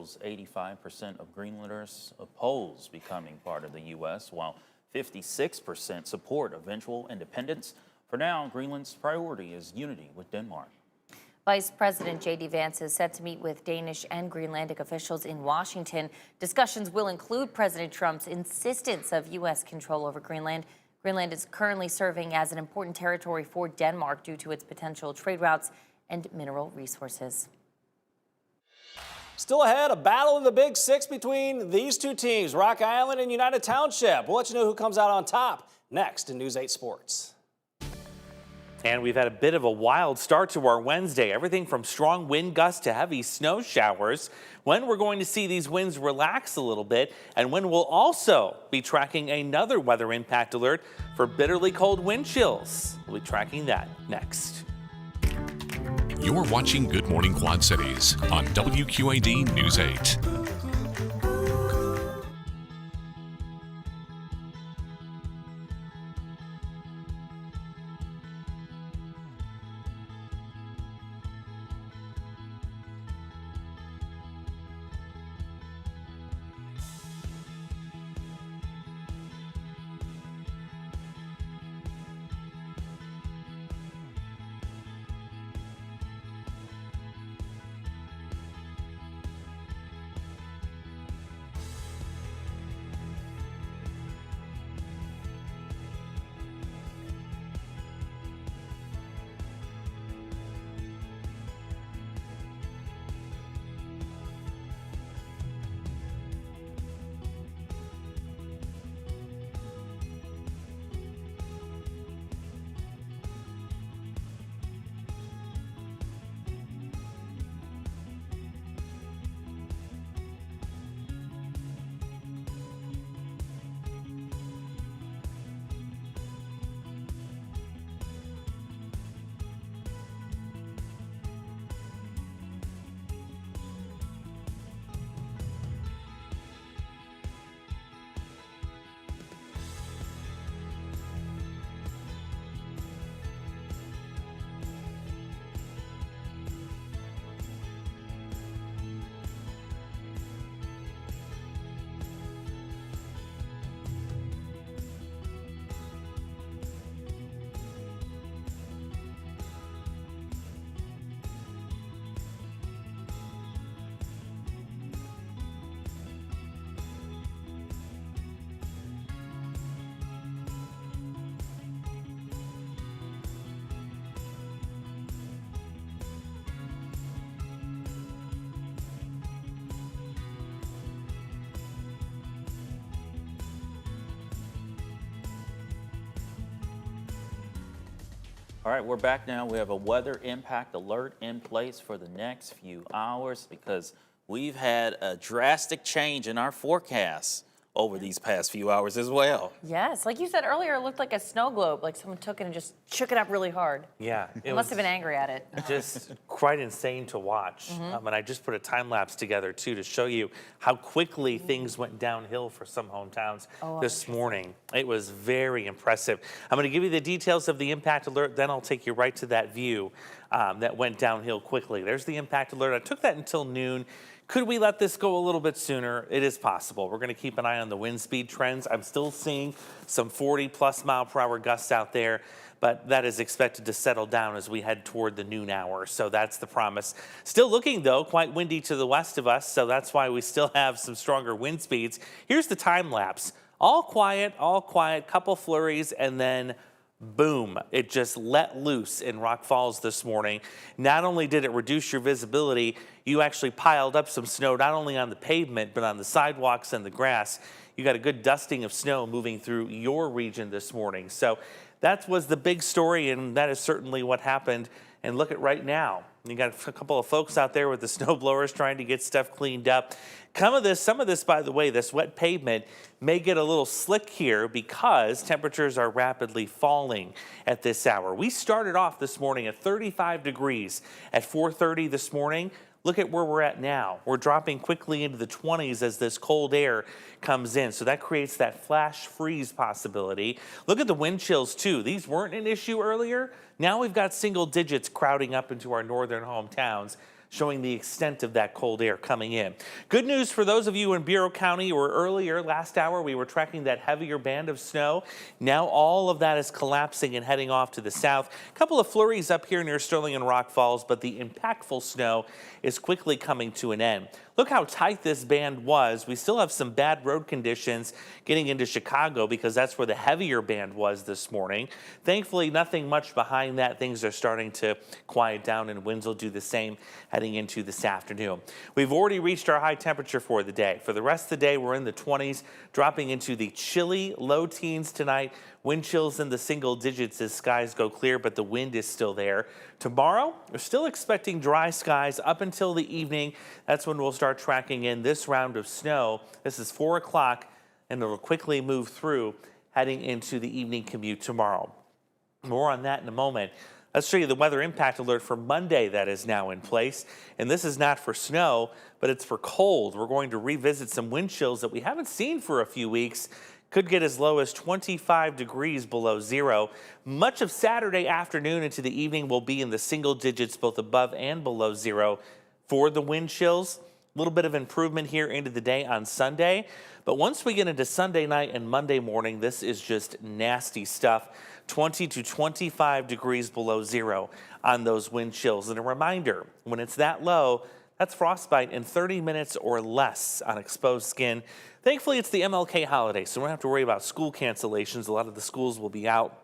polls, 85% of Greenlanders oppose becoming part of the U.S., while 56% support eventual independence. For now, Greenland's priority is unity with Denmark. Vice President J.D. Vance is set to meet with Danish and Greenlandic officials in Washington. Discussions will include President Trump's insistence of U.S. control over Greenland. Greenland is currently serving as an important territory for Denmark due to its potential trade routes and mineral resources. Still ahead, a battle in the Big Six between these two teams, Rock Island and United Township. We'll let you know who comes out on top next in News 8 Sports. And we've had a bit of a wild start to our Wednesday. Everything from strong wind gusts to heavy snow showers. When we're going to see these winds relax a little bit, and when we'll also be tracking another weather impact alert for bitterly cold wind chills. We'll be tracking that next. You're watching Good Morning Quad Cities on WQAD News 8. All right, we're back now. We have a weather impact alert in place for the next few hours because we've had a drastic change in our forecast over these past few hours as well. Yes, like you said earlier, it looked like a snow globe, like someone took it and just shook it up really hard. Yeah. It must have been angry at it. Just quite insane to watch. And I just put a time lapse together too to show you how quickly things went downhill for some hometowns this morning. It was very impressive. I'm going to give you the details of the impact alert, then I'll take you right to that view that went downhill quickly. There's the impact alert. I took that until noon. Could we let this go a little bit sooner? It is possible. We're going to keep an eye on the wind speed trends. I'm still seeing some 40+ mile per hour gusts out there, but that is expected to settle down as we head toward the noon hour. So that's the promise. Still looking, though, quite windy to the west of us, so that's why we still have some stronger wind speeds. Here's the time lapse. All quiet, couple flurries, and then boom, it just let loose in Rock Falls this morning. Not only did it reduce your visibility, you actually piled up some snow, not only on the pavement, but on the sidewalks and the grass. You got a good dusting of snow moving through your region this morning. So that was the big story, and that is certainly what happened. And look at right now. You got a couple of folks out there with the snow blowers trying to get stuff cleaned up. Some of this, by the way, this wet pavement may get a little slick here because temperatures are rapidly falling at this hour. We started off this morning at 35 degrees at 4:30 this morning. Look at where we're at now. We're dropping quickly into the 20s as this cold air comes in. So that creates that flash freeze possibility. Look at the wind chills too. These weren't an issue earlier. Now we've got single digits crowding up into our northern hometowns. showing the extent of that cold air coming in. Good news for those of you in Bureau County, or earlier last hour we were tracking that heavier band of snow. Now all of that is collapsing and heading off to the south. A couple of flurries up here near Sterling and Rock Falls, but the impactful snow is quickly coming to an end. Look how tight this band was. We still have some bad road conditions getting into Chicago because that's where the heavier band was this morning. Thankfully, nothing much behind that. Things are starting to quiet down, and winds will do the same heading into this afternoon. We've already reached our high temperature for the day. For the rest of the day, we're in the 20s, dropping into the chilly low teens tonight. Wind chills in the single digits as skies go clear, but the wind is still there. Tomorrow, we're still expecting dry skies up until the evening. That's when we'll start tracking in this round of snow. This is 4 o'clock, and it'll quickly move through heading into the evening commute tomorrow. More on that in a moment. Let's show you the weather impact alert for Monday that is now in place. And this is not for snow, but it's for cold. We're going to revisit some wind chills that we haven't seen for a few weeks. Could get as low as 25 degrees below zero. Much of Saturday afternoon into the evening will be in the single digits, both above and below zero for the wind chills. A little bit of improvement here into the day on Sunday. But once we get into Sunday night and Monday morning, this is just nasty stuff. 20 to 25 degrees below zero on those wind chills. And a reminder, when it's that low, that's frostbite in 30 minutes or less on exposed skin. Thankfully, it's the MLK holiday, so we don't have to worry about school cancellations. A lot of the schools will be out,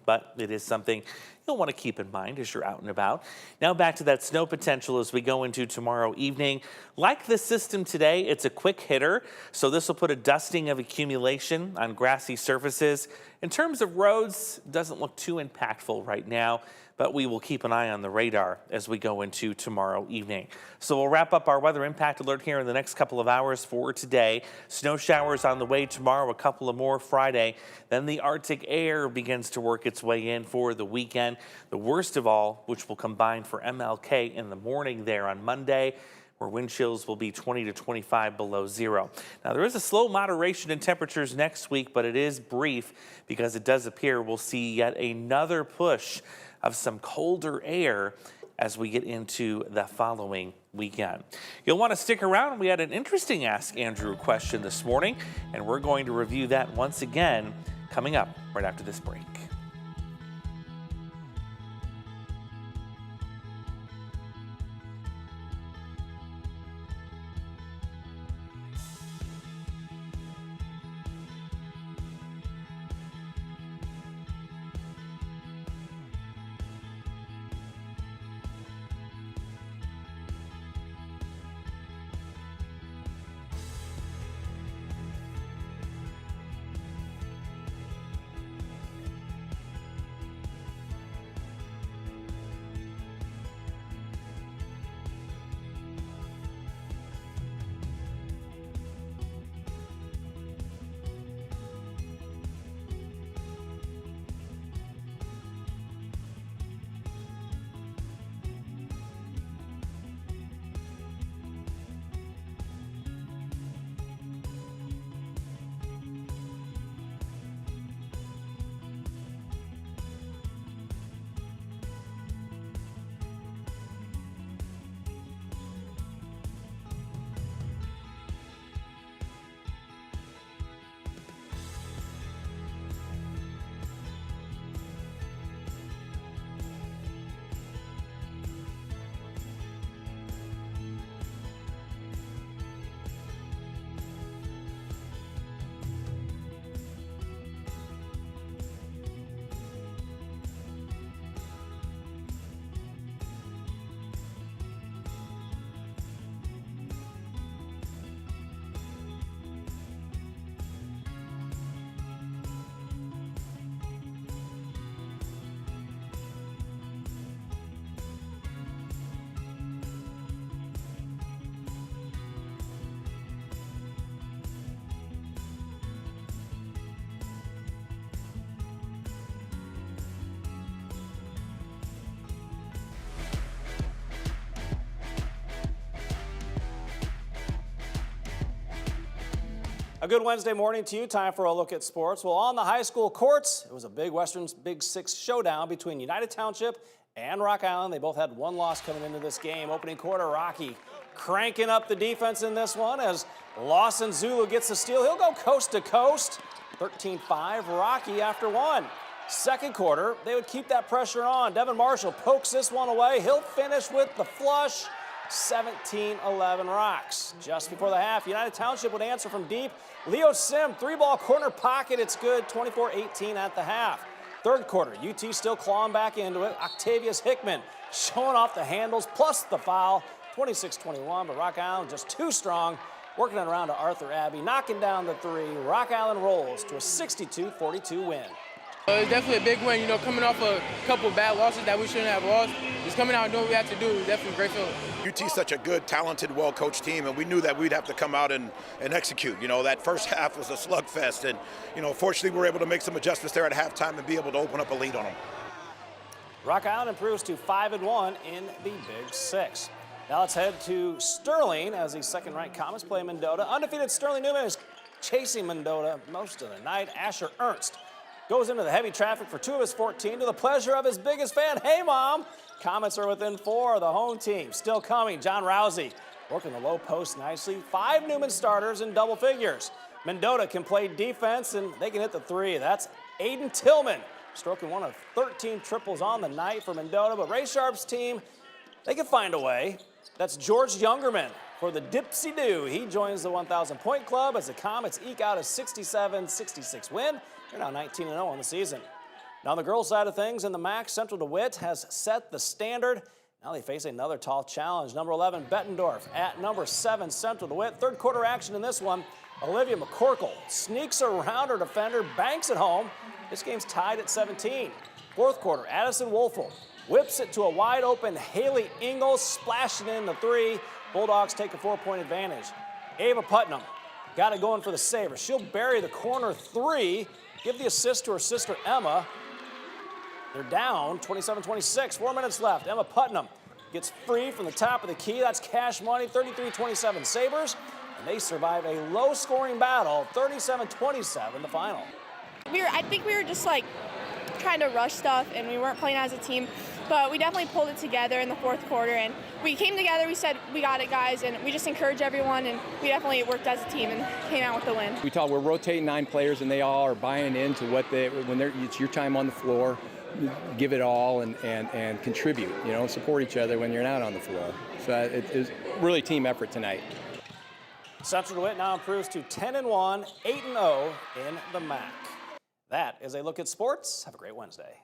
but it is something you'll want to keep in mind as you're out and about. Now back to that snow potential as we go into tomorrow evening. Like the system today, it's a quick hitter, so this will put a dusting of accumulation on grassy surfaces. In terms of roads, it doesn't look too impactful right now, but we will keep an eye on the radar as we go into tomorrow evening. So we'll wrap up our weather impact alert here in the next couple of hours for today. Snow showers on the way tomorrow, a couple of more Friday. Then the Arctic air begins to work its way in for the weekend. The worst of all, which will combine for MLK in the morning there on Monday, where wind chills will be 20 to 25 below zero. Now, there is a slow moderation in temperatures next week, but it is brief because it does appear we'll see yet another push of some colder air as we get into the following weekend. You'll want to stick around. We had an interesting Ask Andrew question this morning, and we're going to review that once again coming up right after this break. A good Wednesday morning to you. Time for a look at sports. Well, on the high school courts, it was a big Western Big Six showdown between United Township and Rock Island. They both had one loss coming into this game. Opening quarter, Rocky cranking up the defense in this one as Lawson Zulu gets the steal. He'll go coast to coast. 13-5, Rocky after one. Second quarter, they would keep that pressure on. Devin Marshall pokes this one away. He'll finish with the flush. 17-11 Rocks. Just before the half, United Township would answer from deep. Leo Sim, three-ball corner pocket. It's good, 24-18 at the half. Third quarter, UT still clawing back into it. Octavius Hickman showing off the handles plus the foul. 26-21, but Rock Island just too strong. Working it around to Arthur Abbey, knocking down the three. Rock Island rolls to a 62-42 win. It's definitely a big win, coming off a couple of bad losses that we shouldn't have lost. Just coming out and doing what we have to do is definitely a great feeling. UT's such a good, talented, well-coached team, and we knew that we'd have to come out and execute. That first half was a slugfest, and, fortunately we were able to make some adjustments there at halftime and be able to open up a lead on them. Rock Island improves to 5-1 in the Big Six. Now let's head to Sterling as the second-ranked Comets play Mendota. Undefeated Sterling Newman is chasing Mendota most of the night. Asher Ernst goes into the heavy traffic for 2 of his 14 to the pleasure of his biggest fan. Hey, Mom! Comets are within 4 of the home team. Still coming, John Rousey working the low post nicely. 5 Newman starters in double figures. Mendota can play defense, and they can hit the three. That's Aiden Tillman, stroking one of 13 triples on the night for Mendota. But Ray Sharp's team, they can find a way. That's George Youngerman for the Dipsy-Doo. He joins the 1,000-point club as the Comets eke out a 67-66 win. They're now 19-0 on the season. Now on the girls' side of things in the MAC, Central DeWitt has set the standard. Now they face another tall challenge. Number 11, Bettendorf at number 7, Central DeWitt. Third quarter action in this one. Olivia McCorkle sneaks around her defender, banks it home. This game's tied at 17. Fourth quarter, Addison Wolfel whips it to a wide-open Haley Ingalls, splashing in the three. Bulldogs take a 4-point advantage. Ava Putnam got it going for the Sabres. She'll bury the corner three, give the assist to her sister Emma. They're down 27-26, 4 minutes left. Emma Putnam gets free from the top of the key. That's cash money, 33-27 Sabres. And they survive a low-scoring battle, 37-27 the final. I think we were just trying to rush stuff, and we weren't playing as a team. But we definitely pulled it together in the fourth quarter, and we came together. We said, we got it, guys, and we just encouraged everyone, and we definitely worked as a team and came out with the win. We're rotating 9 players, and they all are buying into what it's your time on the floor, give it all and contribute. Support each other when you're not on the floor. So it's really team effort tonight. Central DeWitt now improves to 10-1, 8-0 in the MAC. That is a look at sports. Have a great Wednesday.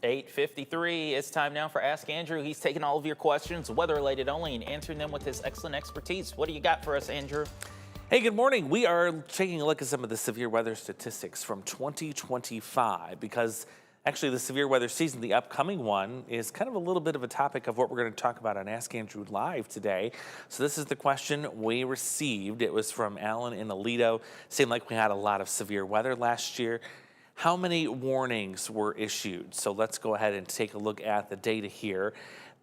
8:53. It's time now for Ask Andrew. He's taking all of your questions, weather-related only, and answering them with his excellent expertise. What do you got for us, Andrew? Hey, good morning. We are taking a look at some of the severe weather statistics from 2025 because actually the severe weather season, the upcoming one, is kind of a little bit of a topic of what we're going to talk about on Ask Andrew Live today. So this is the question we received. It was from Alan in Aledo. Seemed like we had a lot of severe weather last year. How many warnings were issued? So let's go ahead and take a look at the data here.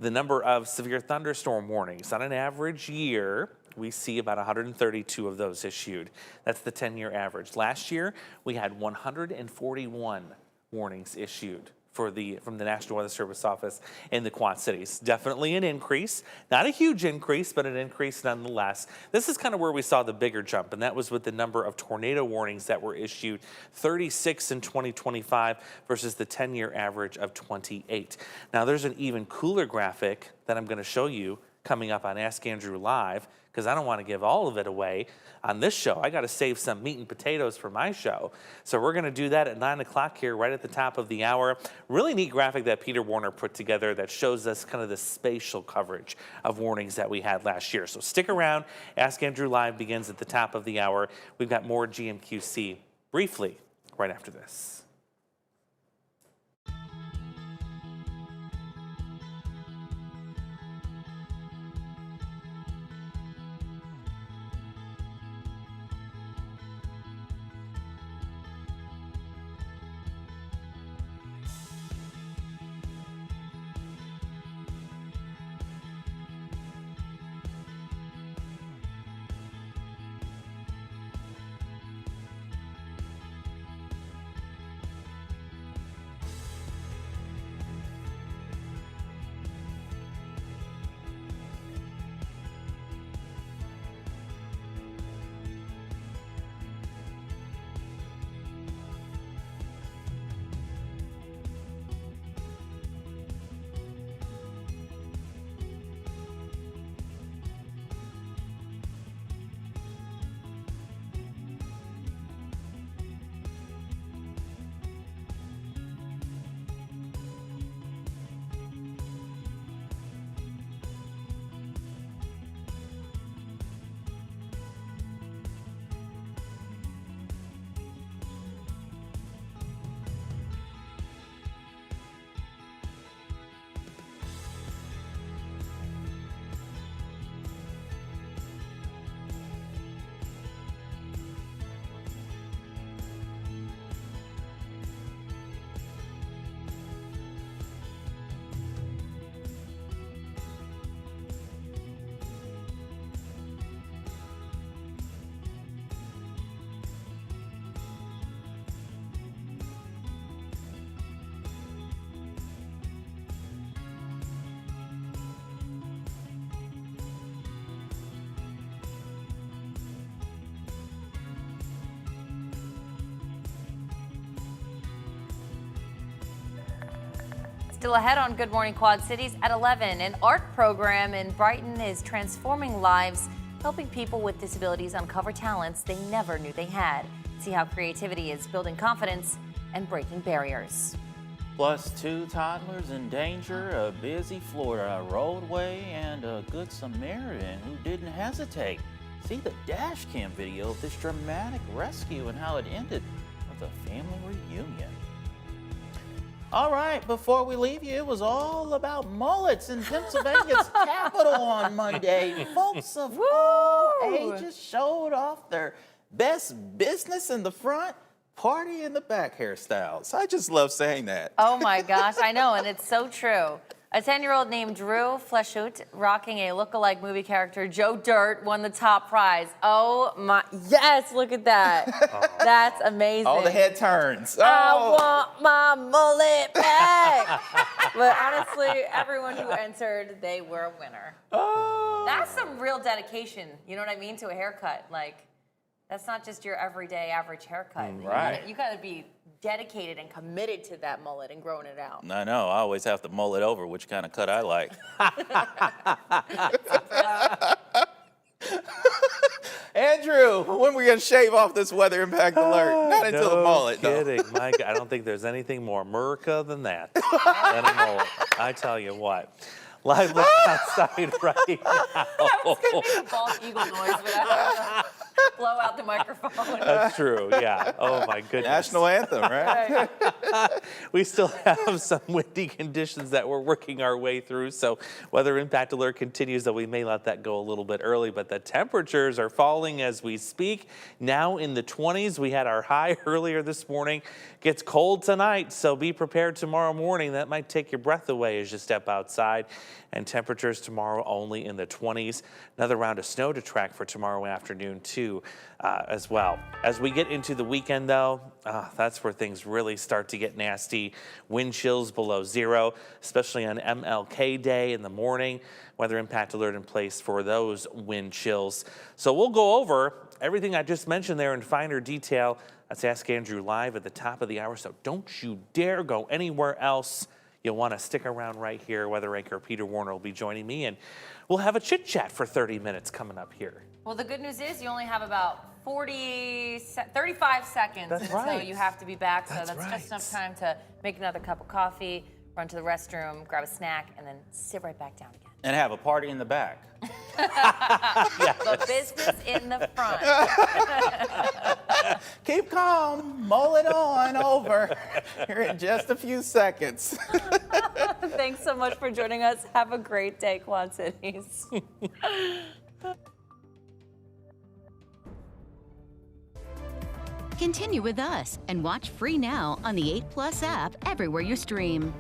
The number of severe thunderstorm warnings on an average year, we see about 132 of those issued. That's the 10-year average. Last year, we had 141 warnings issued from the National Weather Service office in the Quad Cities. Definitely an increase, not a huge increase, but an increase nonetheless. This is kind of where we saw the bigger jump, and that was with the number of tornado warnings that were issued, 36 in 2025 versus the 10-year average of 28. Now there's an even cooler graphic that I'm going to show you coming up on Ask Andrew Live, because I don't want to give all of it away on this show. I got to save some meat and potatoes for my show. So we're going to do that at 9 o'clock here, right at the top of the hour. Really neat graphic that Peter Warner put together that shows us kind of the spatial coverage of warnings that we had last year. So stick around. Ask Andrew Live begins at the top of the hour. We've got more GMQC briefly right after this. Still ahead on Good Morning Quad Cities at 11. An art program in Brighton is transforming lives, helping people with disabilities uncover talents they never knew they had. See how creativity is building confidence and breaking barriers. Plus 2 toddlers in danger, a busy Florida roadway, and a good Samaritan who didn't hesitate. See the dash cam video of this dramatic rescue and how it ended with a family reunion. All right, before we leave you, it was all about mullets in Pennsylvania's capital on Monday. Folks of all ages showed off their best business in the front, party in the back hairstyles. I just love saying that. Oh my gosh, I know, and it's so true. A 10-year-old named Drew Fleshut, rocking a look-alike movie character, Joe Dirt, won the top prize. Oh my, yes, look at that. That's amazing. All the head turns. I want my mullet back. But honestly, everyone who entered, they were a winner. Oh. That's some real dedication, you know what I mean, to a haircut. Like, that's not just your everyday average haircut. Right. You gotta be dedicated and committed to that mullet and growing it out. I know, I always have to mull it over which kind of cut I like. Andrew, when are we going to shave off this weather impact alert? Not until the mullet, No though. kidding. My God, I don't think there's anything more America than that. Than a mullet. I tell you what. Live look outside right now. I was gonna make a bald eagle noise, but I don't blow out the microphone. That's true, yeah. Oh, my goodness. National anthem, right? We still have some windy conditions that we're working our way through, so weather impact alert continues, though we may let that go a little bit early, but the temperatures are falling as we speak. Now in the 20s, we had our high earlier this morning. Gets cold tonight, so be prepared tomorrow morning. That might take your breath away as you step outside. And temperatures tomorrow only in the 20s. Another round of snow to track for tomorrow afternoon too, as well. As we get into the weekend though, that's where things really start to get nasty. Wind chills below 0, especially on MLK Day in the morning. Weather impact alert in place for those wind chills. So we'll go over everything I just mentioned there in finer detail. Let's Ask Andrew live at the top of the hour, so don't you dare go anywhere else. You'll want to stick around right here. Weather anchor Peter Warner will be joining me, and we'll have a chit-chat for 30 minutes coming up here. Well, the good news is you only have about 35 seconds until you have to be back, so that's just enough time to make another cup of coffee, run to the restroom, grab a snack, and then sit right back down again. And have a party in the back. But business in the front. Keep calm, mull it on over here in just a few seconds. Thanks so much for joining us. Have a great day, Quad Cities. Continue with us and watch free now on the 8+ app everywhere you stream.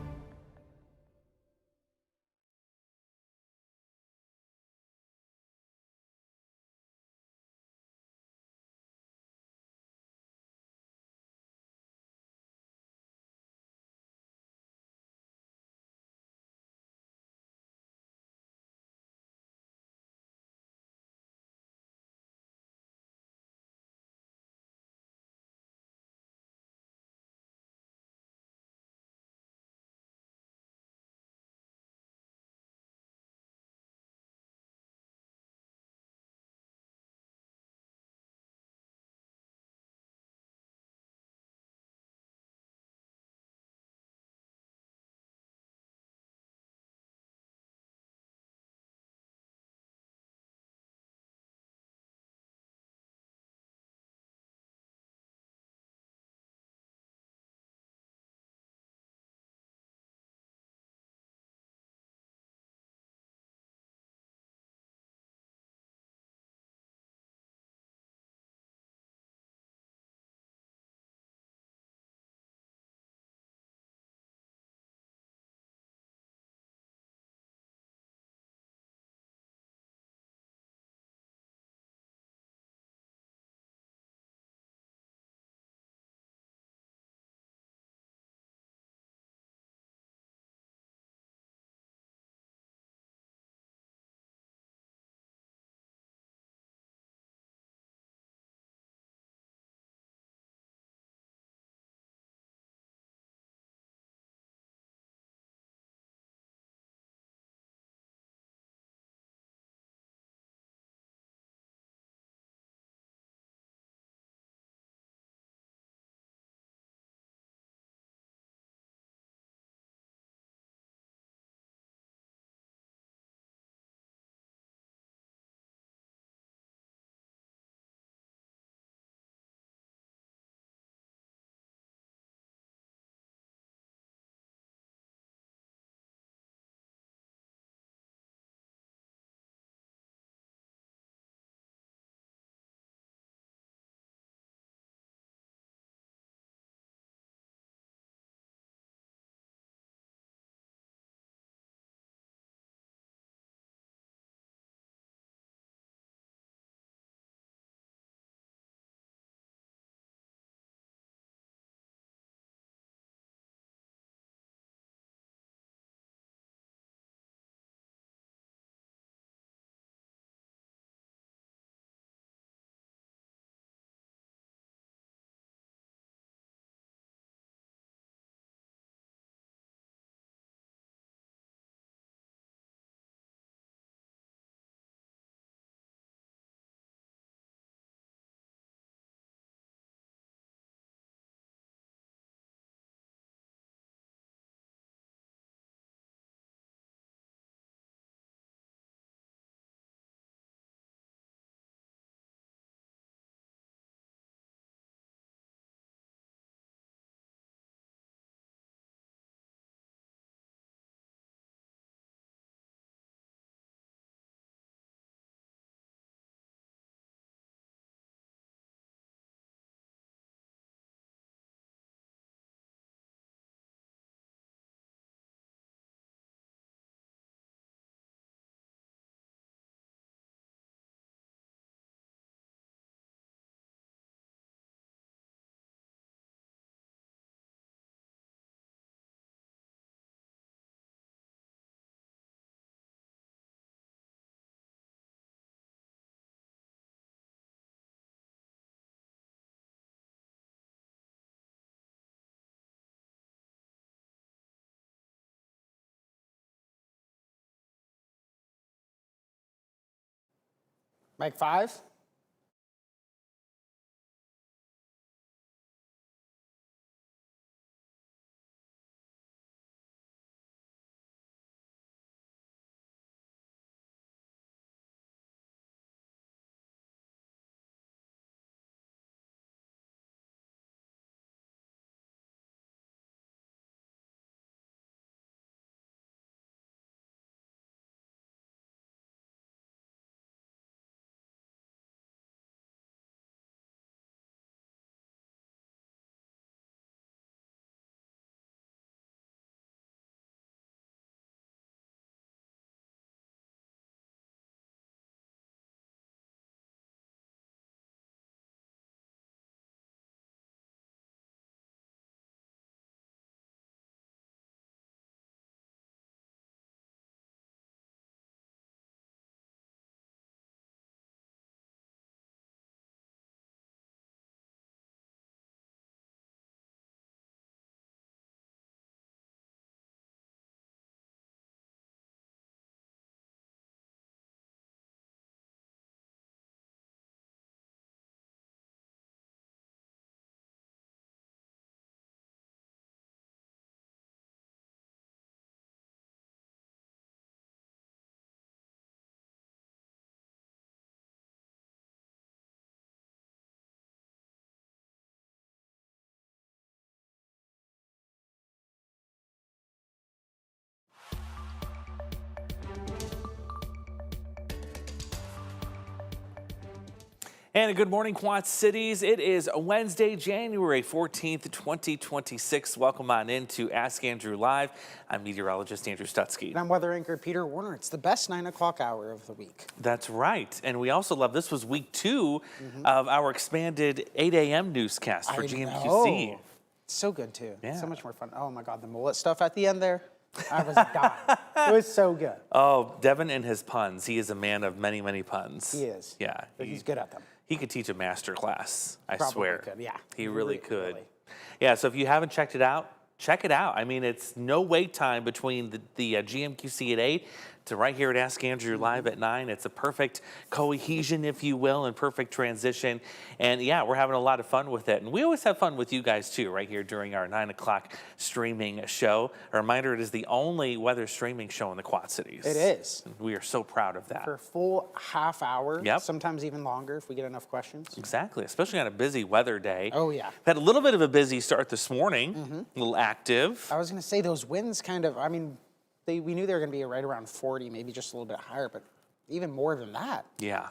Mike 5. And a good morning, Quad Cities. It is Wednesday, January 14th, 2026. Welcome on in to Ask Andrew Live. I'm meteorologist Andrew Stutzke. And I'm weather anchor Peter Warner. It's the best 9 o'clock hour of the week. That's right. And we also love, this was week 2 of our expanded 8 a.m. newscast for GMQC. Know. It's so good, too. Yeah. So much more fun. Oh, my God, the mullet stuff at the end there. I was dying. It was so good. Oh, Devin and his puns. He is a man of many, many puns. He is. Yeah. But he's good at them. He could teach a master class, I Probably swear. could, yeah. He really could. Really. Yeah, so if you haven't checked it out, check it out. I mean, it's no wait time between the GMQC at 8 to right here at Ask Andrew Live at 9. It's a perfect cohesion, if you will, and perfect transition. And yeah, we're having a lot of fun with it. And we always have fun with you guys too, right here during our 9 o'clock streaming show. A reminder, it is the only weather streaming show in the Quad Cities. It is. We are so proud of that. For a full half hour, Yep. sometimes even longer if we get enough questions. Exactly, especially on a busy weather day. Oh, yeah. Had a little bit of a busy start this morning, a little active. I was going to say those winds kind of, I mean, we knew they were going to be right around 40, maybe just a little bit higher, but even more than that. Yeah,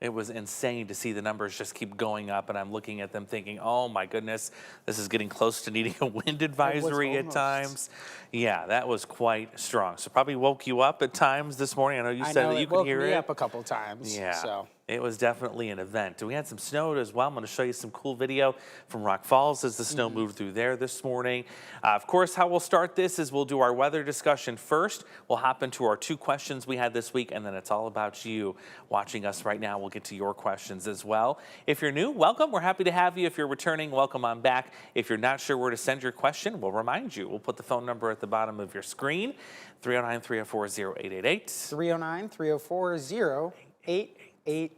it was insane to see the numbers just keep going up, and I'm looking at them thinking, oh my goodness, this is getting close to needing a wind advisory at times. Yeah, that was quite strong. So probably woke you up at times this morning. I know you said that you could hear it. It woke me up a couple times. Yeah, so. It was definitely an event. We had some snow as well. I'm going to show you some cool video from Rock Falls as the snow moved through there this morning. Of course, how we'll start this is we'll do our weather discussion first. We'll hop into our 2 questions we had this week, and then it's all about you watching us right now. We'll get to your questions as well. If you're new, welcome. We're happy to have you. If you're returning, welcome on back. If you're not sure where to send your question, we'll remind you. We'll put the phone number at the bottom of your screen, 309-304-0888. 309-304-0888.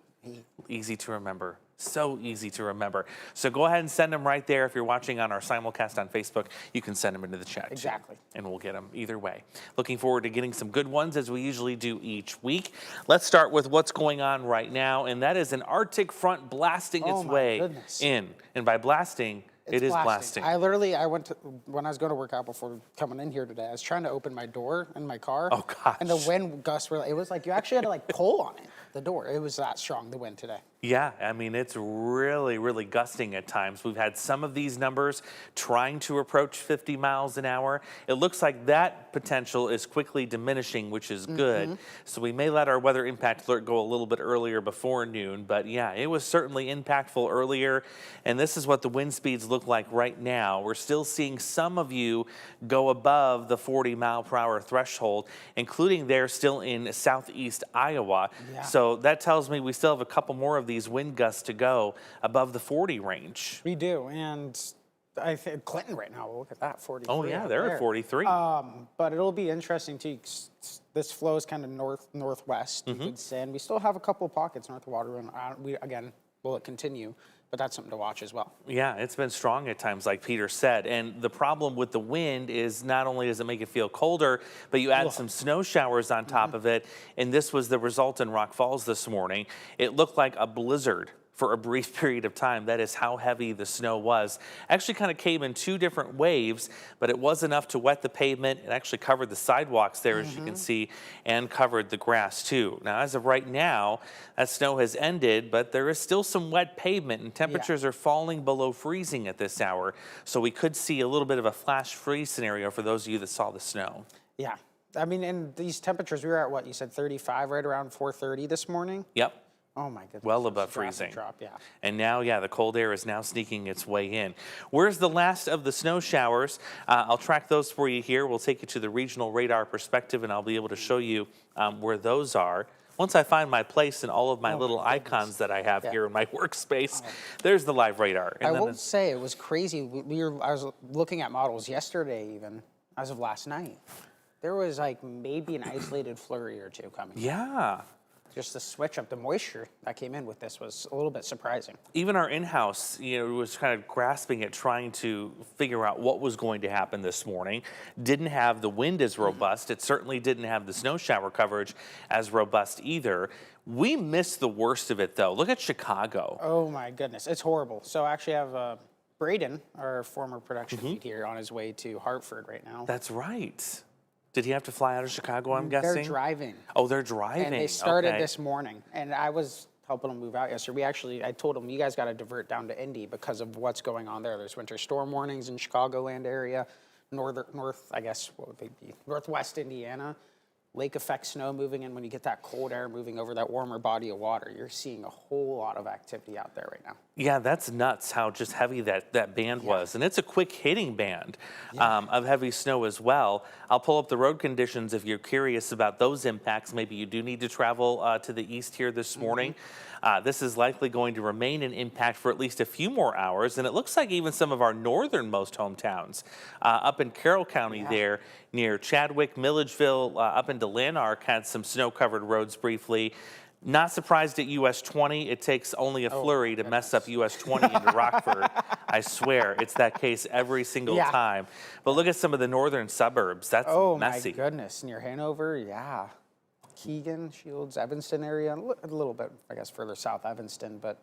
Easy to remember. So easy to remember. So go ahead and send them right there. If you're watching on our simulcast on Facebook, you can send them into the chat. Exactly. Too, and we'll get them either way. Looking forward to getting some good ones as we usually do each week. Let's start with what's going on right now, and that is an Arctic front blasting its way in. And by blasting, it is blasting. I went to, when I was going to work out before coming in here today, I was trying to open my door in my car. Oh, gosh. And the wind gusts were, it was like you actually had to like pull on it, the door. It was that strong, the wind today. Yeah, I mean, it's really, really gusting at times. We've had some of these numbers trying to approach 50 miles an hour. It looks like that potential is quickly diminishing, which is good. So we may let our weather impact alert go a little bit earlier before noon. But yeah, it was certainly impactful earlier. And this is what the wind speeds look like right now. We're still seeing some of you go above the 40-mile-per-hour threshold, including there still in southeast Iowa. Yeah. So that tells me we still have a couple more of these wind gusts to go above the 40 range. We do, and I think Clinton right now, look at that, 43. Oh yeah, they're at 43. But it'll be interesting too. this flow is kind of northwest, you could say, and we still have a couple of pockets north of Waterloo. And again, will it continue? But that's something to watch as well. Yeah, it's been strong at times, like Peter said. And the problem with the wind is not only does it make it feel colder, but you add some snow showers on top of it. And this was the result in Rock Falls this morning. It looked like a blizzard for a brief period of time. That is how heavy the snow was. Actually kind of came in 2 different waves, but it was enough to wet the pavement. It actually covered the sidewalks there, as you can see, and covered the grass too. Now, as of right now, that snow has ended, but there is still some wet pavement, and temperatures are falling below freezing at this hour. So we could see a little bit of a flash freeze scenario for those of you that saw the snow. Yeah. I mean, and these temperatures, we were at what, you said 35 right around 4:30 this morning? Yep. Oh my goodness. Well above It's a drastic freezing. drop, yeah. And now, the cold air is now sneaking its way in. Where's the last of the snow showers? I'll track those for you here. We'll take you to the regional radar perspective, and I'll be able to show you where those are. Once I find my place in all of my little icons that I have here in my workspace, there's the live radar. And I will say it was crazy. I was looking at models yesterday even, as of last night. There was like maybe an isolated flurry or two coming. Yeah. Just the switch up, the moisture that came in with this was a little bit surprising. Even our in-house, was kind of grasping at trying to figure out what was going to happen this morning. Didn't have the wind as robust. It certainly didn't have the snow shower coverage as robust either. We missed the worst of it, though. Look at Chicago. Oh, my goodness. It's horrible. So I actually have Braden, our former production lead here, on his way to Hartford right now. That's right. Did he have to fly out of Chicago, I'm guessing? They're driving. Oh, they're driving. And they started this morning. And I was helping them move out yesterday. I told them, you guys got to divert down to Indy because of what's going on there. There's winter storm warnings in Chicagoland area, northwest Indiana. Lake effect snow moving in. When you get that cold air moving over that warmer body of water, you're seeing a whole lot of activity out there right now. Yeah, that's nuts how just heavy that band was. And it's a quick hitting band of heavy snow as well. I'll pull up the road conditions if you're curious about those impacts. Maybe you do need to travel to the east here this morning. This is likely going to remain an impact for at least a few more hours. And it looks like even some of our northernmost hometowns up in Carroll County there near Chadwick, Milledgeville, up into Lanark had some snow-covered roads briefly. Not surprised at US 20. It takes only a flurry to mess up US 20 into Rockford. I swear, it's that case every single time. But look at some of the northern suburbs. That's messy. My goodness. Near Hanover, Keegan, Shields, Evanston area, a little bit, I guess, further south Evanston, but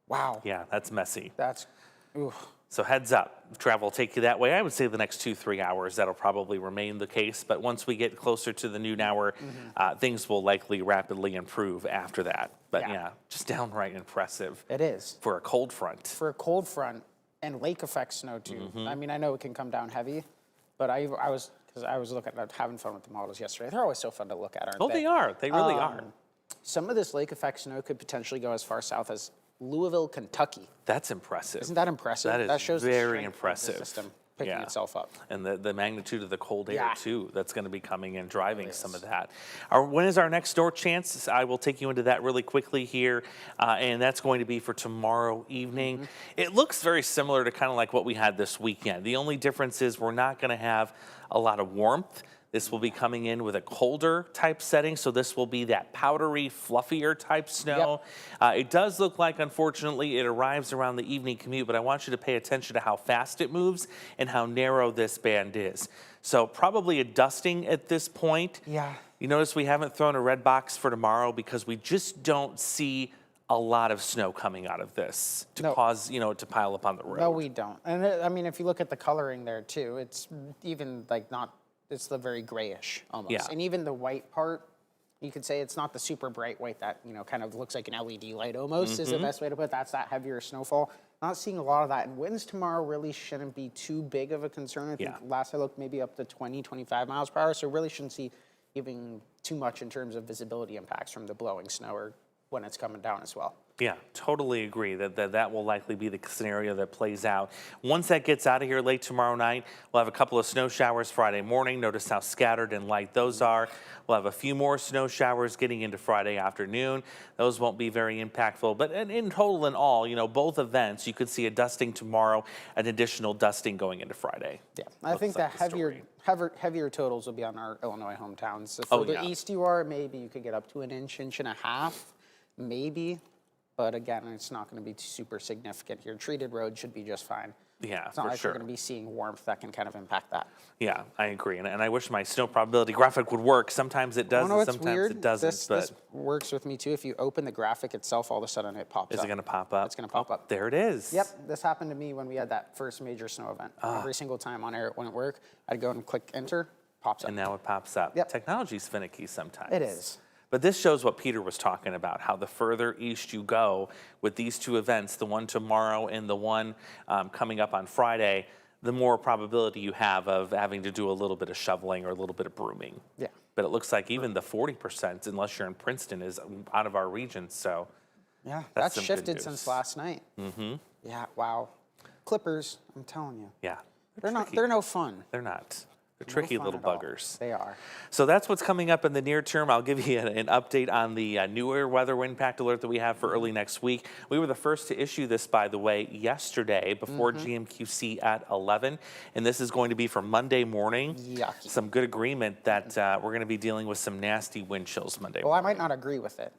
wow. Yeah, that's messy. That's, So heads up, travel will take you that way. I would say the next 2-3 hours, that'll probably remain the case. But once we get closer to the noon hour, things will likely rapidly improve after that. But just downright impressive. It is. For a cold front. For a cold front and lake effect snow too. I mean, I know it can come down heavy, but I was looking at having fun with the models yesterday. They're always so fun to look at, aren't they? Oh, they are. They really are. Some of this lake effect snow could potentially go as far south as Louisville, Kentucky. That's impressive. Isn't that impressive? That is that shows very the impressive. Of the system picking itself up. And the magnitude of the cold air, too, that's going to be coming and driving some of that. When is our next storm chance? I will take you into that really quickly here, and that's going to be for tomorrow evening. It looks very similar to kind of like what we had this weekend. The only difference is we're not going to have a lot of warmth. This will be coming in with a colder type setting, so this will be that powdery, fluffier type snow. It does look like, unfortunately, it arrives around the evening commute, but I want you to pay attention to how fast it moves and how narrow this band is. So probably a dusting at this point. Yeah. You notice we haven't thrown a red box for tomorrow because we just don't see a lot of snow coming out of this to cause, to pile up on the road. No, we don't. And I mean, if you look at the coloring there too, it's even like it's the very grayish almost. Yeah. And even the white part, you could say it's not the super bright white that, kind of looks like an LED light almost is the best way to put it. That's that heavier snowfall. Not seeing a lot of that. And winds tomorrow really shouldn't be too big of a concern. I think last I looked, maybe up to 20, 25 miles per hour. So really shouldn't see even too much in terms of visibility impacts from the blowing snow or when it's coming down as well. Yeah, totally agree that will likely be the scenario that plays out. Once that gets out of here late tomorrow night, we'll have a couple of snow showers Friday morning. Notice how scattered and light those are. We'll have a few more snow showers getting into Friday afternoon. Those won't be very impactful, but in total and all, both events, you could see a dusting tomorrow, an additional dusting going into Friday. Yeah, I think the heavier totals will be on our Illinois hometowns. The Oh, further yeah. east you are, maybe you could get up to an inch, inch and a half, maybe. But again, it's not going to be super significant here. Treated road should be just fine. Yeah, It's not for like sure. we're going to be seeing warmth that can kind of impact that. Yeah, I agree. And I wish my snow probability graphic would work. Sometimes it does, Oh, no, and it's sometimes weird. it doesn't. This works with me too. If you open the graphic itself, all of a sudden it pops up. Is it going to pop up? It's going to pop up. There it is. Yep, this happened to me when we had that first major snow event. Every single time on air it wouldn't work. I'd go and click enter, pops up. And now it pops up. Yep. Technology's finicky sometimes. It is. But this shows what Peter was talking about, how the further east you go with these two events, the one tomorrow and the one coming up on Friday, the more probability you have of having to do a little bit of shoveling or a little bit of brooming. Yeah. But it looks like even the 40%, unless you're in Princeton, is out of our region. So Yeah, that's that's some good shifted news. since last night. Yeah, wow. Clippers, I'm telling you. yeah, They're no fun. they're not. They're No tricky fun little at all. buggers. They are. So that's what's coming up in the near term. I'll give you an update on the newer weather impact alert that we have for early next week. We were the first to issue this, by the way, yesterday before GMQC at 11. And this is going to be for Monday morning. Yucky. Some good agreement that we're going to be dealing with some nasty wind chills Monday Well, I morning. might not agree with it.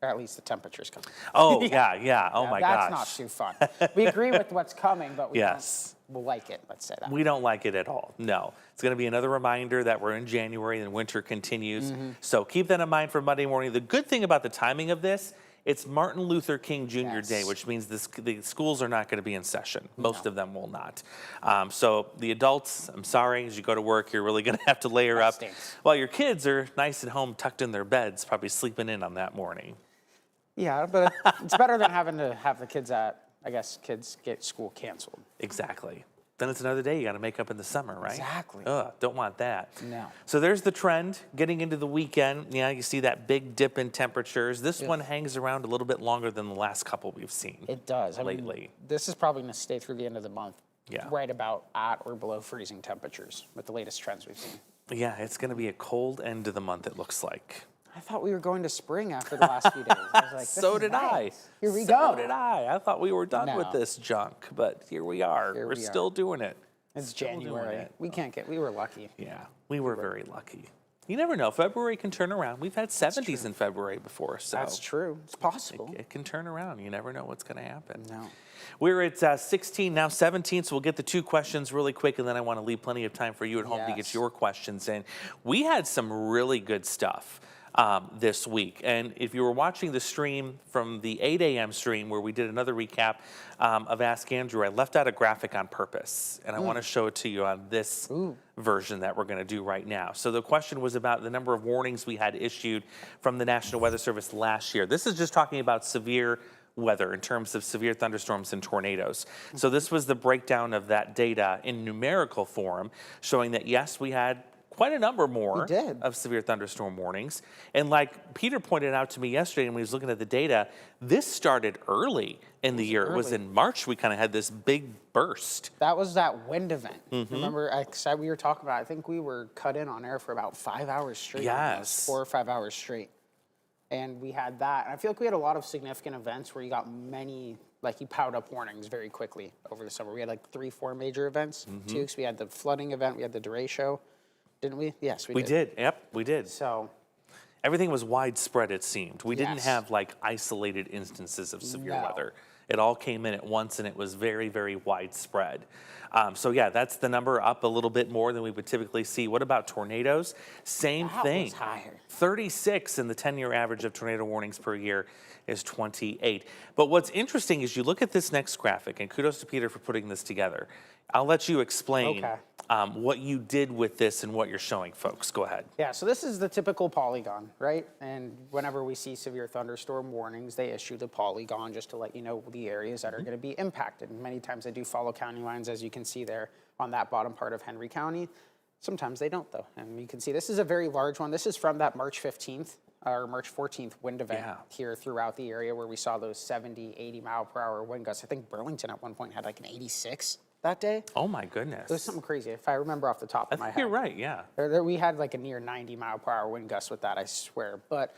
Or at least the temperature's coming. Oh, yeah. Oh, Yeah, my gosh. That's not too fun. We agree with what's coming, but we Yes. don't like it, let's say that. We don't like it at all. No. It's going to be another reminder that we're in January and winter continues. So keep that in mind for Monday morning. The good thing about the timing of this, it's Martin Luther King Jr. Yes. Day, which means the schools are not going to be in session. Most of them will not. So the adults, I'm sorry, as you go to work, you're really going to have to layer up. stinks. While your kids are nice at home, tucked in their beds, probably sleeping in on that morning. Yeah, but it's better than having to have the kids get school canceled. Exactly. Then it's another day you got to make up in the summer, right? Exactly. Ugh, don't want that. No. So there's the trend getting into the weekend. Yeah, you see that big dip in temperatures. This one hangs around a little bit longer than the last couple we've seen. It does. Lately. This is probably going to stay through the end of the month. Yeah. Right about at or below freezing temperatures with the latest trends we've seen. Yeah, it's going to be a cold end of the month, it looks like. I thought we were going to spring after the last few days. I was like, this So is did nice. I. Here we So go. did I. I thought we were done with No. this junk, but here we are. Here We're we are. still doing it. It's Still doing January. it. We were lucky. Yeah, we were very lucky. You never know. February can turn around. We've had 70s in February before, so That's true. It's possible. it can turn around. You never know what's going to happen. No. We're at 16, now 17, so we'll get the two questions really quick, and then I want to leave plenty of time for you at home to get Yes. your questions in. We had some really good stuff this week, and if you were watching the stream from the 8 a.m. stream where we did another recap of Ask Andrew, I left out a graphic on purpose, and I want to show it to you on this version that we're going to do right now. So the question was about the number of warnings we had issued from the National Weather Service last year. This is just talking about severe weather in terms of severe thunderstorms and tornadoes. So this was the breakdown of that data in numerical form, showing that yes, we had quite a number more of severe thunderstorm warnings. And like Peter pointed out to me yesterday when he was looking at the data, this started early in the year. It was in March we kind of had this big burst. That was that wind event. Remember, I said we were talking about, I think we were cut in on air for about 5 hours straight. Yes. Almost, 4 or 5 hours straight. And we had that. And I feel like we had a lot of significant events where you got many, like you piled up warnings very quickly over the summer. We had like 3, 4 major events too. Because we had the flooding event, we had the derecho, didn't we? Yes, we did. We did. Yep, we did. So everything was widespread, it seemed. We didn't Yes. have like isolated instances of severe No. weather. It all came in at once and it was very, very widespread. So yeah, that's the number, up a little bit more than we would typically see. What about tornadoes? Same That thing. was higher. 36, and the 10-year average of tornado warnings per year is 28. But what's interesting is you look at this next graphic, and kudos to Peter for putting this together. I'll let you explain what you did with this and what you're showing folks. Go ahead. Yeah, so this is the typical polygon, right? And whenever we see severe thunderstorm warnings, they issue the polygon just to let you know the areas that are going to be impacted. And many times they do follow county lines, as you can see there on that bottom part of Henry County. Sometimes they don't, though. And you can see this is a very large one. This is from that March 15th or March 14th wind event here throughout the area where we saw those 70, 80 mile per hour wind gusts. I think Burlington at one point had like an 86 that day. Oh my goodness. It was something crazy, if I remember off the top of my head. You're right, yeah. We had like a near 90 mile per hour wind gust with that, I swear. But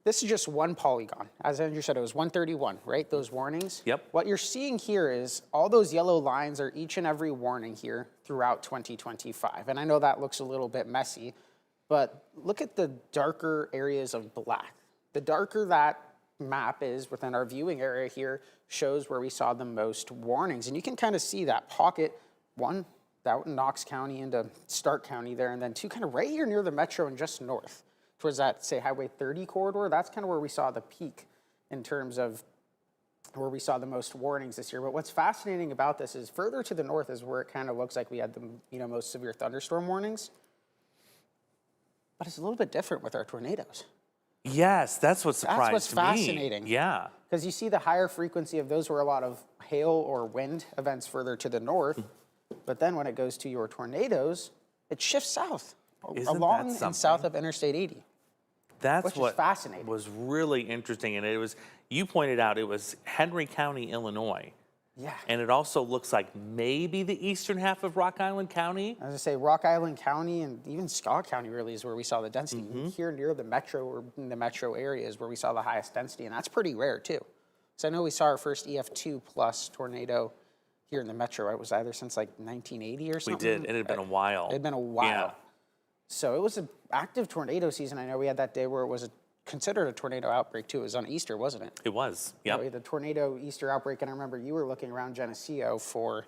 this is just one polygon. As Andrew said, it was 131, right? Those warnings. Yep. What you're seeing here is all those yellow lines are each and every warning here throughout 2025. And I know that looks a little bit messy, but look at the darker areas of black. The darker that map is within our viewing area here shows where we saw the most warnings. And you can kind of see that pocket, one out in Knox County into Stark County there, and then two kind of right here near the metro and just north towards that, say, Highway 30 corridor. That's kind of where we saw the peak in terms of where we saw the most warnings this year. But what's fascinating about this is further to the north is where it kind of looks like we had the most severe thunderstorm warnings. But it's a little bit different with our tornadoes. Yes, that's what surprised me. That's what's fascinating. Yeah. Because you see the higher frequency of those were a lot of hail or wind events further to the north. But then when it goes to your tornadoes, it shifts south, along and south of Interstate 80. That's which what is fascinating. Was really interesting. And it was, you pointed out, it was Henry County, Illinois. Yeah. And it also looks like maybe the eastern half of Rock Island County. As I say, Rock Island County and even Scott County really is where we saw the density. Here near the metro or in the metro area is where we saw the highest density, and that's pretty rare too. So I know we saw our first EF2 plus tornado here in the metro. It was either since like 1980 or something. We did. It had been a while. It had been a while. Yeah. So it was an active tornado season. I know we had that day where it was considered a tornado outbreak too. It was on Easter, wasn't it? It was, yeah. We had the tornado Easter outbreak, and I remember you were looking around Geneseo for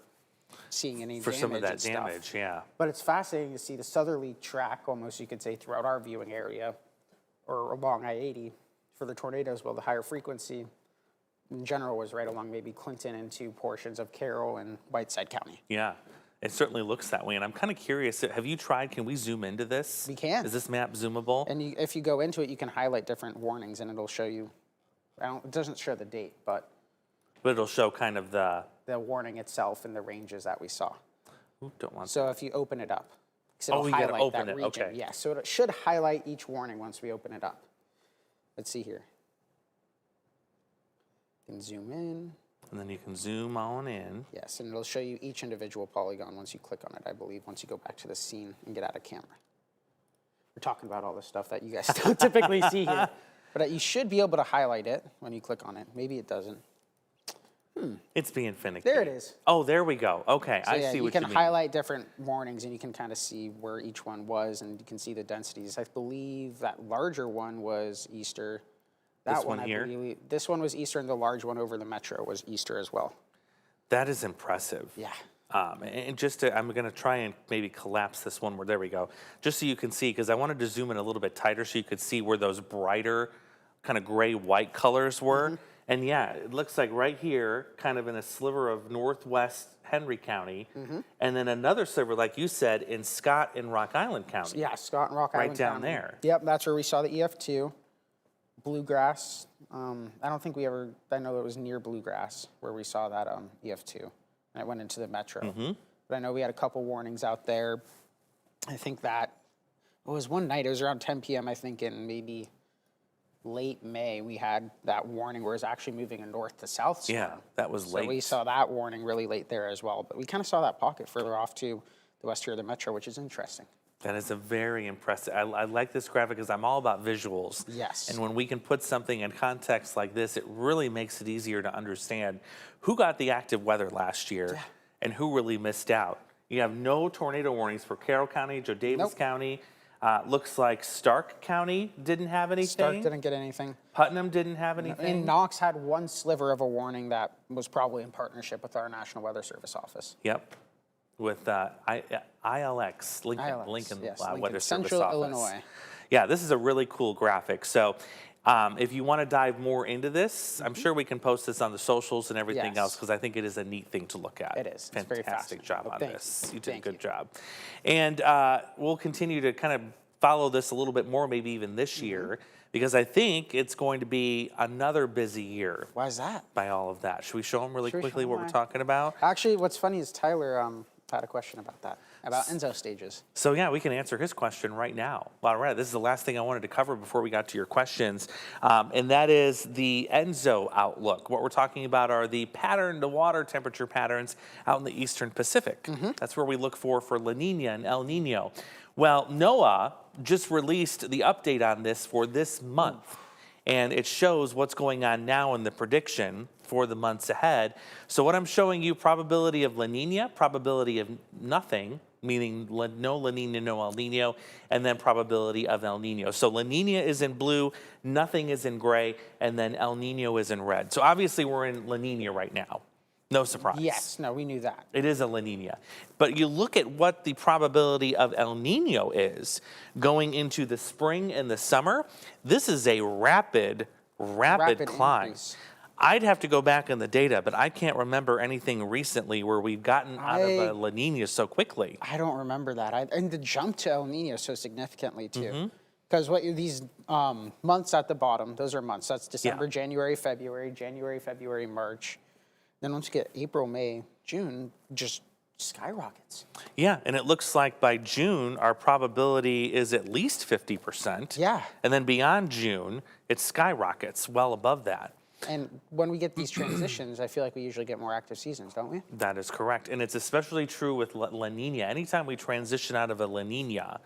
seeing any damage. For some of that and stuff. damage, yeah. But it's fascinating to see the southerly track, almost you could say, throughout our viewing area, or along I-80 for the tornadoes. Well, the higher frequency in general was right along maybe Clinton into portions of Carroll and Whiteside County. Yeah. It certainly looks that way, and I'm kind of curious. Have you tried? Can we zoom into this? We can. Is this map zoomable? And if you go into it, you can highlight different warnings, and it'll show you. It doesn't show the date, but it'll show kind of the warning itself and the ranges that we saw. Ooh, don't want. So if you open it up, oh, you gotta open that it. region. Okay. Yeah. So it should highlight each warning once we open it up. Let's see here. You can zoom in. And then you can zoom on in. Yes, and it'll show you each individual polygon once you click on it, I believe, once you go back to the scene and get out of camera. We're talking about all the stuff that you guys don't typically see here. But you should be able to highlight it when you click on it. Maybe it doesn't. It's being finicky. There it is. Oh, there we go. Okay, So I yeah, see what you you can mean. highlight different warnings, and you can kind of see where each one was, and you can see the densities. I believe that larger one was Easter. That This one here? I believe, this one was Easter, and the large one over the metro was Easter as well. That is impressive. Yeah. And just to, I'm going to try and maybe collapse this one more. There we go. Just so you can see, because I wanted to zoom in a little bit tighter so you could see where those brighter kind of gray-white colors were. And yeah, it looks like right here, kind of in a sliver of northwest Henry County, and then another sliver, like you said, in Scott and Rock Island County. Yeah, Scott and Rock Island Right down County. there. Yep, that's where we saw the EF2. Bluegrass. I don't think we ever, I know it was near Bluegrass where we saw that EF2. And it went into the metro. But I know we had a couple warnings out there. I think that it was one night, it was around 10 p.m., I think, in maybe late May, we had that warning where it was actually moving a north to south storm. Yeah, that was late. So we saw that warning really late there as well. But we kind of saw that pocket further off to the west here of the metro, which is interesting. That is a very impressive. I like this graphic because I'm all about visuals. Yes. And when we can put something in context like this, it really makes it easier to understand who got the active weather last year and who really missed out. You have no tornado warnings for Carroll County, Joe Davis County. Looks like Stark County didn't have anything. Stark didn't get anything. Putnam didn't have anything. And Knox had one sliver of a warning that was probably in partnership with our National Weather Service office. Yep. With ILX, Lincoln yes, Weather Lincoln, Service Central Office. Illinois. Yeah, this is a really cool graphic. So if you want to dive more into this, I'm sure we can post this on the socials and everything else because I think it is a neat thing to look at. It is. It's Fantastic very fascinating. job Well, on thank this. you. You did a Thank good you. job. And we'll continue to kind of follow this a little bit more, maybe even this year, because I think it's going to be another busy year. Why is that? By all of that. Should we show them really Should we quickly show what them we're why? talking about? Actually, what's funny is Tyler had a question about that. about ENSO stages. So yeah, we can answer his question right now. All right, this is the last thing I wanted to cover before we got to your questions, and that is the ENSO outlook. What we're talking about are the water temperature patterns out in the eastern Pacific. That's where we look for La Nina and El Nino. Well, NOAA just released the update on this for this month, and it shows what's going on now in the prediction for the months ahead. So what I'm showing you, probability of La Nina, probability of nothing, meaning no La Nina, no El Nino, and then probability of El Nino. So La Nina is in blue, nothing is in gray, and then El Nino is in red. So obviously we're in La Nina right now. No surprise. Yes, no, we knew that. It is a La Nina. But you look at what the probability of El Nino is going into the spring and the summer, this is a rapid climb. Increase. I'd have to go back in the data, but I can't remember anything recently where we've gotten out of a La Nina so quickly. I don't remember that. And the jump to El Nino so significantly too. Because what these months at the bottom, those are months. That's December, January, February, March. Then once you get April, May, June, just skyrockets. Yeah, and it looks like by June, our probability is at least 50%. Yeah. And then beyond June, it skyrockets well above that. And when we get these transitions, I feel like we usually get more active seasons, don't we? That is correct. And it's especially true with La Nina. Anytime we transition out of a La Nina,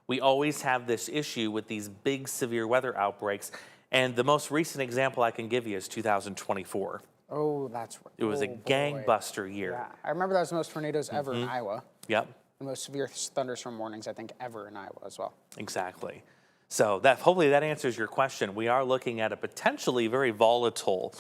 we always have this issue with these big severe weather outbreaks. And the most recent example I can give you is 2024. Oh, that's right. It was a gangbuster year. Yeah, I remember that was the most tornadoes ever in Iowa. Yep. The most severe thunderstorm warnings, I think, ever in Iowa as well. Exactly. So that hopefully that answers your question. We are looking at a potentially very volatile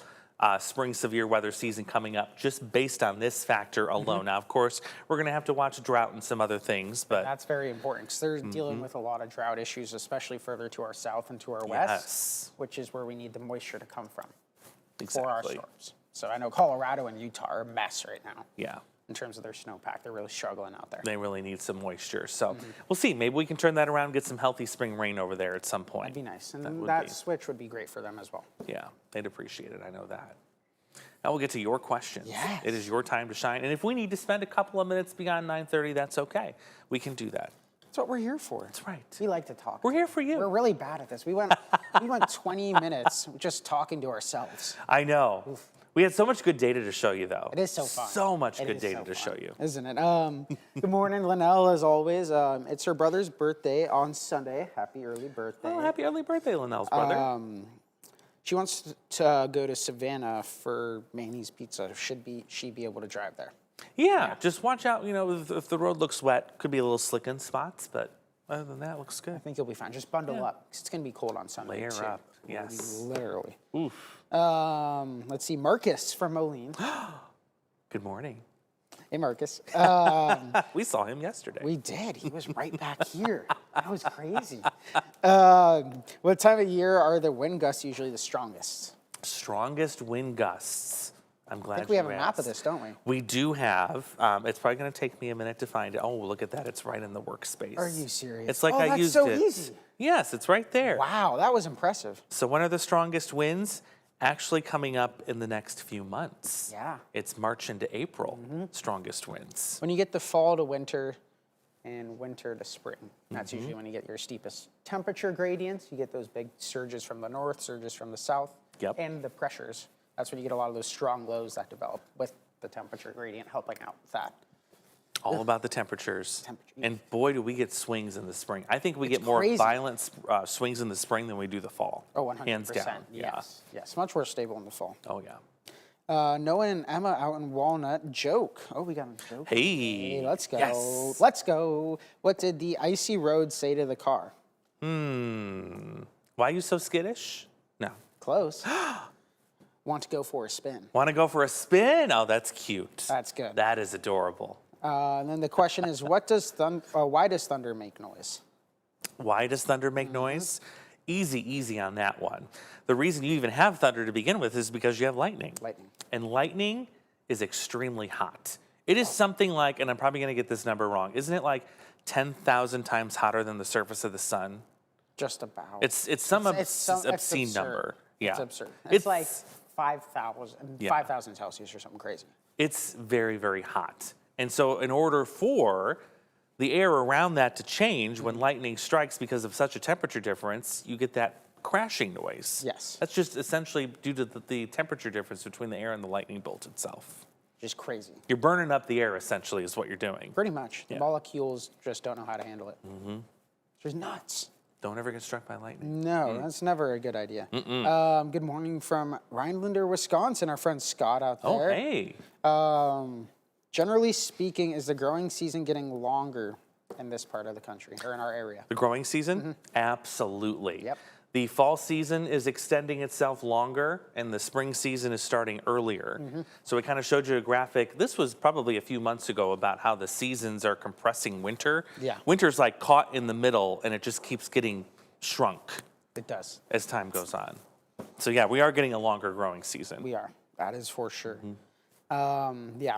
spring severe weather season coming up just based on this factor alone. Now, of course, we're going to have to watch drought and some other things, but that's very important because they're dealing with a lot of drought issues, especially further to our south and to our west, which is where we need the moisture to come from for our storms. So I know Colorado and Utah are a mess right now. Yeah. In terms of their snowpack, they're really struggling out there. They really need some moisture. So we'll see. Maybe we can turn that around and get some healthy spring rain over there at some point. That'd be nice. And that switch would be great for them as well. Yeah, they'd appreciate it. I know that. Now we'll get to your questions. Yes. It is your time to shine. And if we need to spend a couple of minutes beyond 9:30, that's okay. We can do that. That's what we're here for. That's right. We like to talk. We're here for you. We're really bad at this. We went 20 minutes just talking to ourselves. I know. Oof. We had so much good data to show you, though. It is so fun. So much good data to show you. Isn't it? Good morning, Linnell, as always. It's her brother's birthday on Sunday. Happy early birthday. Oh, happy early birthday, Linnell's brother. She wants to go to Savannah for Manny's Pizza. Should she be able to drive there? Yeah, just watch out, if the road looks wet, could be a little slick in spots, but other than that, it looks good. I think you'll be fine. Just bundle up, because it's going to be cold on Sunday. Layer up, yes. Literally. Oof. Let's see, Marcus from Moline. Good morning. Hey, Marcus. We saw him yesterday. We did. He was right back here. That was crazy. What time of year are the wind gusts usually the strongest? Strongest wind gusts. I'm glad I think we have a map of this, don't we? We do have. It's probably going to take me a minute to find it. Oh, look at that. It's right in the workspace. Are you serious? It's like I used it. That's so easy. Yes, it's right there. Wow, that was impressive. So when are the strongest winds? Actually coming up in the next few months. Yeah. It's March into April, strongest winds. When you get the fall to winter and winter to spring, that's usually when you get your steepest temperature gradients. You get those big surges from the north, surges from the south, and the pressures. That's when you get a lot of those strong lows that develop with the temperature gradient helping out with that. All about the temperatures. And boy, do we get swings in the spring. I think we get more crazy. Violent swings in the spring than we do the fall. Oh, 100%. Hands down. Yes. Yes, much more stable in the fall. Oh, yeah. Noah and Emma out in Walnut joke. Oh, we got a joke. Hey. Let's go. Yes. Let's go. What did the icy road say to the car? Why are you so skittish? No. Close. Want to go for a spin. Want to go for a spin? Oh, that's cute. That's good. That is adorable. And then the question is, why does thunder make noise? Why does thunder make noise? Easy on that one. The reason you even have thunder to begin with is because you have lightning. And lightning is extremely hot. It is something like, and I'm probably going to get this number wrong, isn't it like 10,000 times hotter than the surface of the sun? Just about. It's some obscene number. Yeah. It's absurd. It's like 5,000 Celsius or something crazy. It's very, very hot. And so in order for the air around that to change when lightning strikes because of such a temperature difference, you get that crashing noise. Yes. That's just essentially due to the temperature difference between the air and the lightning bolt itself. Just crazy. You're burning up the air, essentially, is what you're doing. Pretty much. The Yeah. molecules just don't know how to handle it. It's just nuts. Don't ever get struck by lightning. No, that's never a good idea. Good morning from Rhinelander, Wisconsin. Our friend Scott out there. Oh, hey. Generally speaking, is the growing season getting longer in this part of the country or in our area? The growing season? Absolutely. Yep. The fall season is extending itself longer, and the spring season is starting earlier. So we kind of showed you a graphic. This was probably a few months ago about how the seasons are compressing winter. Yeah. Winter's like caught in the middle, and it just keeps getting shrunk It does. as time goes on. So yeah, we are getting a longer growing season. We are. That is for sure. Yeah,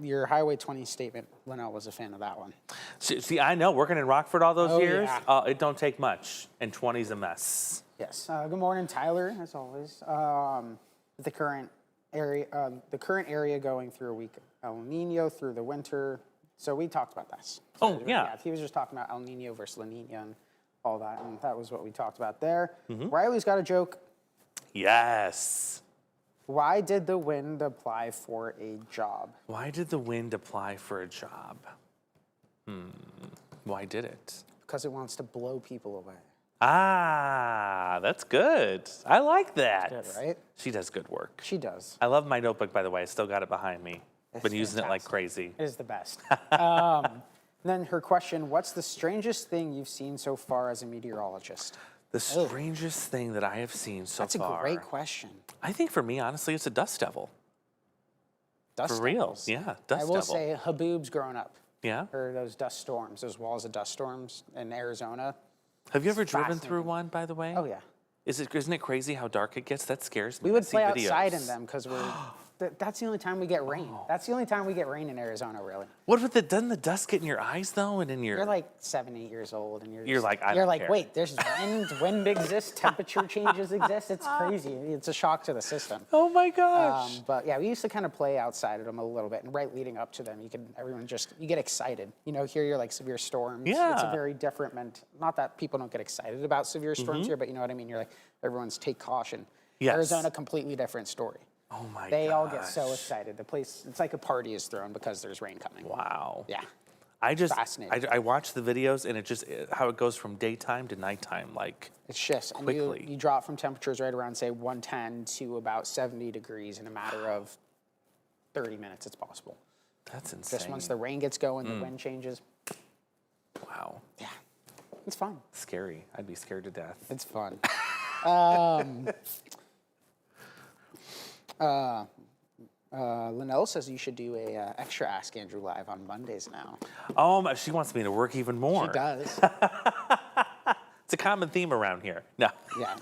your Highway 20 statement, Linnell was a fan of that one. See, I know, working in Rockford all those Oh, years, yeah. it don't take much, and 20's a mess. Yes. Good morning, Tyler, as always. The current area going through a week of El Nino through the winter. So we talked about this. Oh, yeah. He was just talking about El Nino versus La Nina and all that, and that was what we talked about there. Riley's got a joke. Yes. Why did the wind apply for a job? Why did the wind apply for a job? Why did it? Because it wants to blow people away. Ah, that's good. I like that. Good, right? She does good work. She does. I love my notebook, by the way. I still got it behind me. It's Been using it like fantastic. crazy. It is the best. Then her question, what's the strangest thing you've seen so far as a meteorologist? The strangest thing that I have seen so That's far. a great question. I think for me, honestly, it's a dust devil. Dust For real. devils. Yeah, dust I will devil. say Habib's growing up. Yeah? Or those dust storms, those walls of dust storms in Arizona. Have you ever driven fascinating. through one, by the way? Oh, yeah. Isn't it crazy how dark it gets? That scares me. We I would see play videos. outside in them because that's the only time we get rain. That's the only time we get rain in Arizona, really. What if doesn't the dust get in your eyes, though, and in your... You're like 7, 8 years old, and you're You're just- like, I you're don't like, care. wait, there's wind exists, temperature changes exist. It's crazy. It's a shock to the system. Oh, my gosh. But yeah, we used to kind of play outside of them a little bit, and right leading up to them, you get excited. You know, here you're like severe storms. It's a Yeah. very different. Not that people don't get excited about severe storms here, but you know what I mean. You're like, everyone's take caution. Yes. Arizona, completely different story. Oh, my They gosh. all get so excited. The place, it's like a party is thrown because there's rain coming. Wow. Yeah. Fascinating. I watch the videos, and how it goes from daytime to nighttime, like... It shifts. And quickly. you drop from temperatures right around, say, 110 to about 70 degrees in a matter of 30 minutes. It's possible. That's insane. Just once the rain gets going, the wind changes. Wow. Yeah, it's fun. Scary. I'd be scared to death. It's fun. Linnell says you should do a extra Ask Andrew Live on Mondays now. Oh, she wants me to work even more. She does. It's a common theme around here. No. Yeah.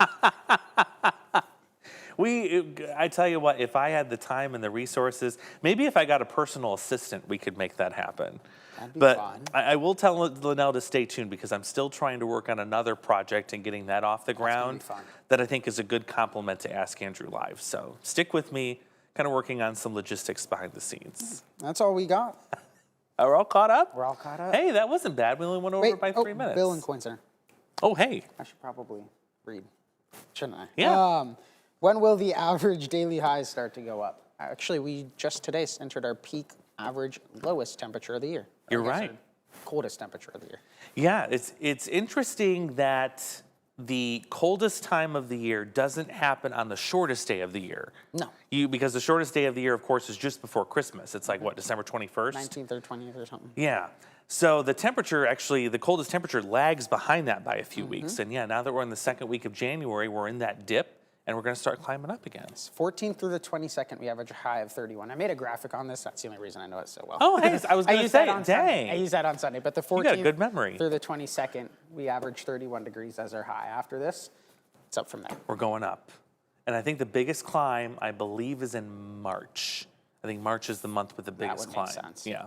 I tell you what, if I had the time and the resources, maybe if I got a personal assistant, we could make that happen. That'd be But fun. I will tell Linnell to stay tuned because I'm still trying to work on another project and getting that off the gonna be ground fun. that I think is a good complement to Ask Andrew Live. So stick with me, kind of working on some logistics behind the scenes. That's all we got. Are we all caught up? We're all caught up. Hey, that wasn't bad. We only went over by 3 minutes. Bill and Quincer. Oh, hey. I should probably read, shouldn't I? Yeah. When will the average daily highs start to go up? Actually, we just today entered our peak average lowest temperature of the year. You're I guess right. our Coldest temperature of the year. Yeah, it's interesting that the coldest time of the year doesn't happen on the shortest day of the year. No. Because the shortest day of the year, of course, is just before Christmas. It's like, what, December 21st? 19th or 20th or something. Yeah. So the temperature, actually, the coldest temperature lags behind that by a few weeks. And yeah, now that we're in the second week of January, we're in that dip, and we're going to start climbing up again. 14th through the 22nd, we average a high of 31. I made a graphic on this. That's the only reason I know it so well. Oh, hey, I was going to used say, that on Sunday. dang. I used that on Sunday. But the 14th You got a good memory. through the 22nd, we average 31 degrees as our high. After this, it's up from there. We're going up. And I think the biggest climb, I believe, is in March. I think March is the month with the biggest would climb. make sense. Yeah.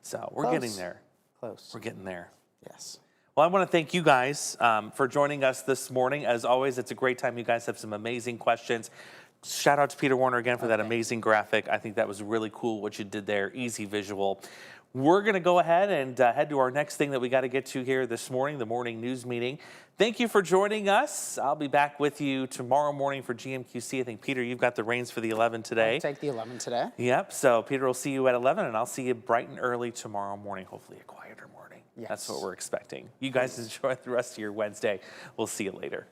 So we're Close. getting there. Close. We're getting there. Yes. Well, I want to thank you guys for joining us this morning. As always, it's a great time. You guys have some amazing questions. Shout out to Peter Warner again for that amazing graphic. I think that was really cool what you did there. Easy visual. we're going to go ahead and head to our next thing that we got to get to here this morning, the morning news meeting. Thank you for joining us. I'll be back with you tomorrow morning for GMQC. I think, Peter, you've got the reins for the 11 today. I'll take the 11 today. Yep. So, Peter, will see you at 11, and I'll see you bright and early tomorrow morning, hopefully a quieter morning. Yes. That's what we're expecting. You guys enjoy the rest of your Wednesday. We'll see you later.